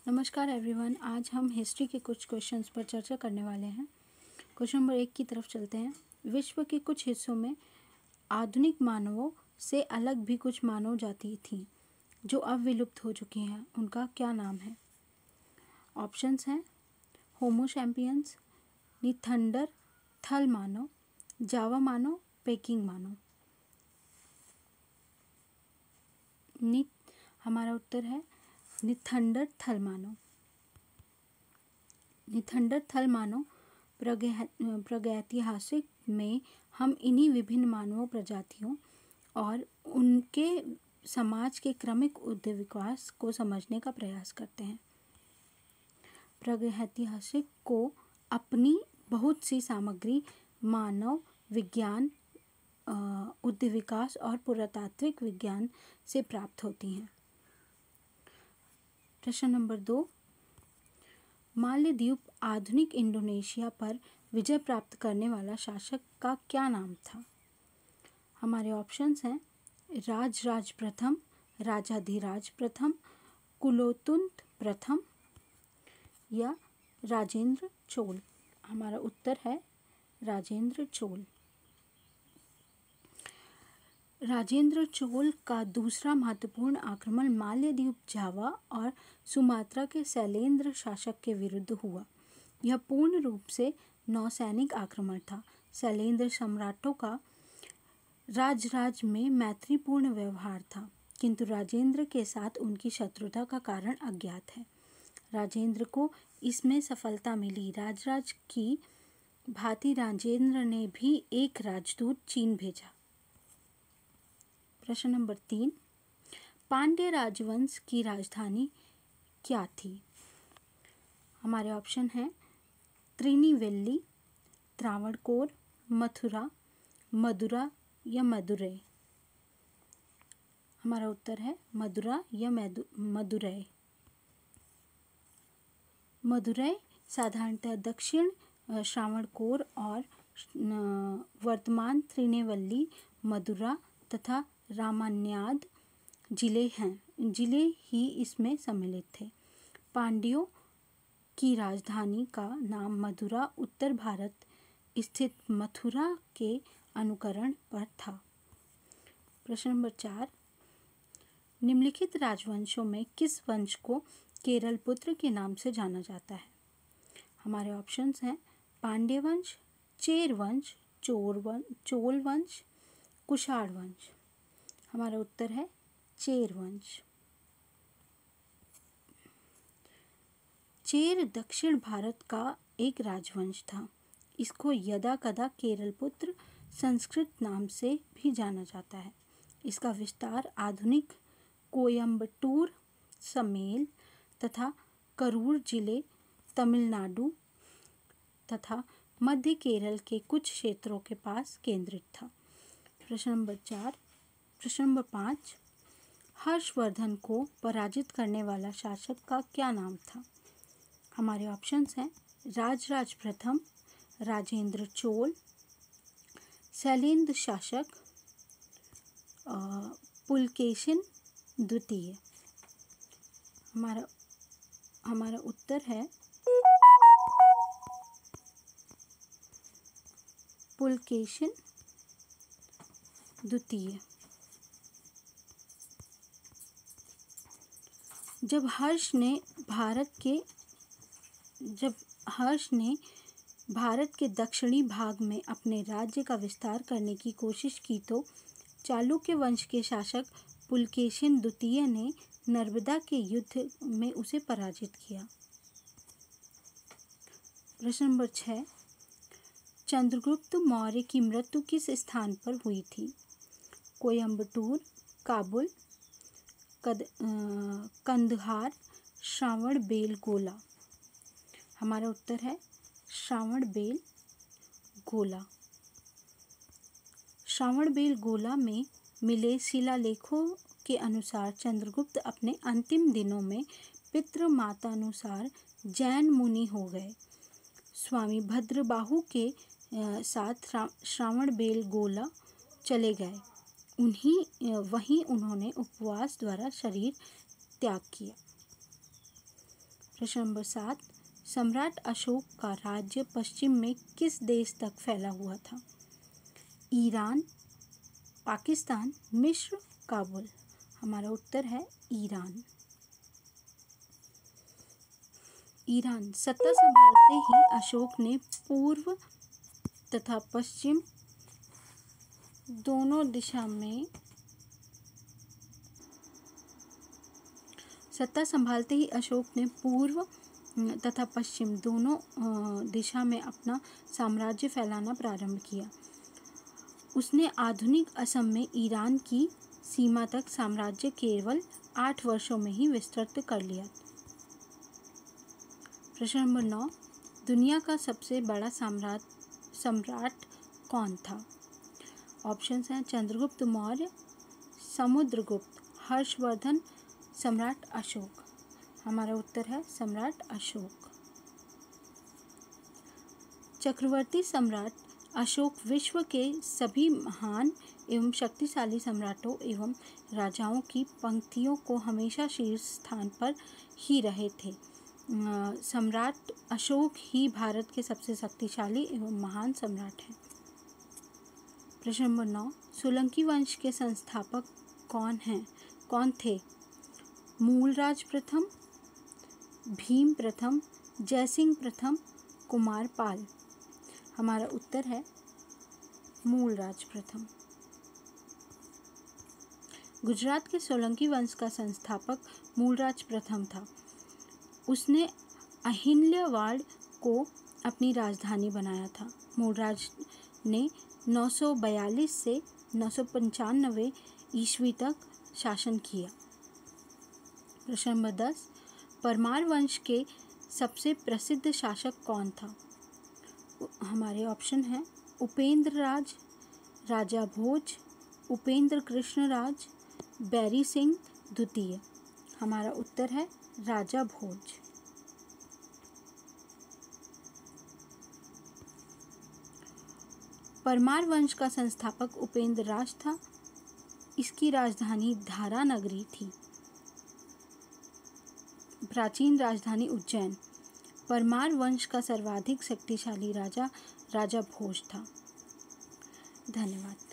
नमस्कार एवरीवन। आज हम हिस्ट्री के कुछ क्वेश्चंस पर चर्चा करने वाले हैं। क्वेश्चन नंबर 1 की तरफ चलते हैं। विश्व के कुछ हिस्सों में आधुनिक मानवों से अलग भी कुछ मानव जाति थी जो अब विलुप्त हो चुकी हैं। उनका क्या नाम है? ऑप्शंस हैं होमो सैपियंस, निथंडर थल मानव, जावा मानव, पेकिंग मानव। हमारा उत्तर है निथंडर थल मानव। निथंडर थल मानव प्रागैतिहासिक में हम इन्हीं विभिन्न मानव प्रजातियों और उनके समाज के क्रमिक उद्योग विकास को समझने का प्रयास करते हैं। प्रागैतिहासिक को अपनी बहुत सी सामग्री मानव विज्ञान, उद्योग विकास और पुरातात्विक विज्ञान से प्राप्त होती हैं। प्रश्न नंबर 2, मालदीव आधुनिक इंडोनेशिया पर विजय प्राप्त करने वाला शासक का क्या नाम था? हमारे ऑप्शंस हैं राजराज प्रथम, राजाधिराज प्रथम, कुलोतुंग प्रथम या राजेंद्र चोल। हमारा उत्तर है राजेंद्र चोल। राजेंद्र चोल का दूसरा महत्वपूर्ण आक्रमण मालदीव, जावा और सुमात्रा के शैलेंद्र शासक के विरुद्ध हुआ। यह पूर्ण रूप से नौसैनिक आक्रमण था। शैलेंद्र सम्राटों का राजराज में मैत्रीपूर्ण व्यवहार था, किंतु राजेंद्र के साथ उनकी शत्रुता का कारण अज्ञात है। राजेंद्र को इसमें सफलता मिली। राजराज की भांति राजेंद्र ने भी एक राजदूत चीन भेजा। प्रश्न नंबर 3, पांड्य राजवंश की राजधानी क्या थी? हमारे ऑप्शन हैं त्रिनीवेल्ली, त्रावणकोर, मथुरा, मदुरा या मदुरै। हमारा उत्तर है मदुरा या मदुरै। मदुरै साधारणतः दक्षिण त्रावणकोर और वर्तमान त्रिनेवल्ली, मदुरा तथा रामान्याद जिले ही इसमें सम्मिलित थे। पांड्यों की राजधानी का नाम मदुरा उत्तर भारत स्थित मथुरा के अनुकरण पर था। प्रश्न नंबर 4, निम्नलिखित राजवंशों में किस वंश को केरल पुत्र के नाम से जाना जाता है? हमारे ऑप्शंस हैं पांड्य वंश, चेर वंश, चोल वंश, कुषाण वंश। हमारा उत्तर है चेर वंश। चेर दक्षिण भारत का एक राजवंश था। इसको यदा कदा केरल पुत्र संस्कृत नाम से भी जाना जाता है। इसका विस्तार आधुनिक कोयम्बटूर, समेल तथा करूर जिले तमिलनाडु तथा मध्य केरल के कुछ क्षेत्रों के पास केंद्रित था। प्रश्न नंबर 5, हर्षवर्धन को पराजित करने वाला शासक का क्या नाम था? हमारे ऑप्शंस हैं राजराज प्रथम, राजेंद्र चोल, शैलेंद्र शासक, पुलकेशिन द्वितीय। हमारा उत्तर है पुलकेशिन द्वितीय। जब हर्ष ने भारत के दक्षिणी भाग में अपने राज्य का विस्तार करने की कोशिश की तो चालुक्य वंश के शासक पुलकेशिन द्वितीय ने नर्मदा के युद्ध में उसे पराजित किया। प्रश्न नंबर 6, चंद्रगुप्त मौर्य की मृत्यु किस स्थान पर हुई थी? कोयम्बटूर, काबुल, कंदहार, श्रावणबेलगोला। हमारा उत्तर है श्रावणबेलगोला। श्रावणबेलगोला में मिले शिलालेखों के अनुसार चंद्रगुप्त अपने अंतिम दिनों में पितृमातानुसार जैन मुनि हो गए। स्वामी भद्रबाहु के साथ श्रावणबेलगोला चले गए। वहीं उन्होंने उपवास द्वारा शरीर त्याग किया। प्रश्न नंबर 7, सम्राट अशोक का राज्य पश्चिम में किस देश तक फैला हुआ था? ईरान, पाकिस्तान, मिस्र, काबुल। हमारा उत्तर है ईरान। ईरान सत्ता संभालते ही अशोक ने पूर्व तथा पश्चिम दोनों दिशा में पूर्व तथा पश्चिम दोनों दिशा में अपना साम्राज्य फैलाना प्रारंभ किया। उसने आधुनिक असम में ईरान की सीमा तक साम्राज्य केवल 8 वर्षों में ही विस्तृत कर लिया। प्रश्न नंबर 9, दुनिया का सबसे बड़ा सम्राट कौन था? ऑप्शंस हैं चंद्रगुप्त मौर्य, समुद्रगुप्त, हर्षवर्धन, सम्राट अशोक। हमारा उत्तर है सम्राट अशोक। चक्रवर्ती सम्राट अशोक विश्व के सभी महान एवं शक्तिशाली सम्राटों एवं राजाओं की पंक्तियों को हमेशा शीर्ष स्थान पर ही रहे थे। सम्राट अशोक ही भारत के सबसे शक्तिशाली एवं महान सम्राट हैं। प्रश्न नंबर 9, सोलंकी वंश के संस्थापक कौन थे? मूलराज प्रथम, भीम प्रथम, जयसिंह प्रथम, कुमार पाल। हमारा उत्तर है मूलराज प्रथम। गुजरात के सोलंकी वंश का संस्थापक मूलराज प्रथम था। उसने अहिल्यावाड़ को अपनी राजधानी बनाया था। मूलराज ने 942 से 995 ईस्वी तक शासन किया। प्रश्न नंबर 10, परमार वंश के सबसे प्रसिद्ध शासक कौन था? हमारे ऑप्शन हैं उपेंद्र राज, राजा भोज, उपेंद्र कृष्ण राज, बैरी सिंह द्वितीय। हमारा उत्तर है राजा भोज। परमार वंश का संस्थापक उपेंद्र राज था। इसकी राजधानी धारा नगरी थी। प्राचीन राजधानी उज्जैन। परमार वंश का सर्वाधिक शक्तिशाली राजा भोज था। धन्यवाद।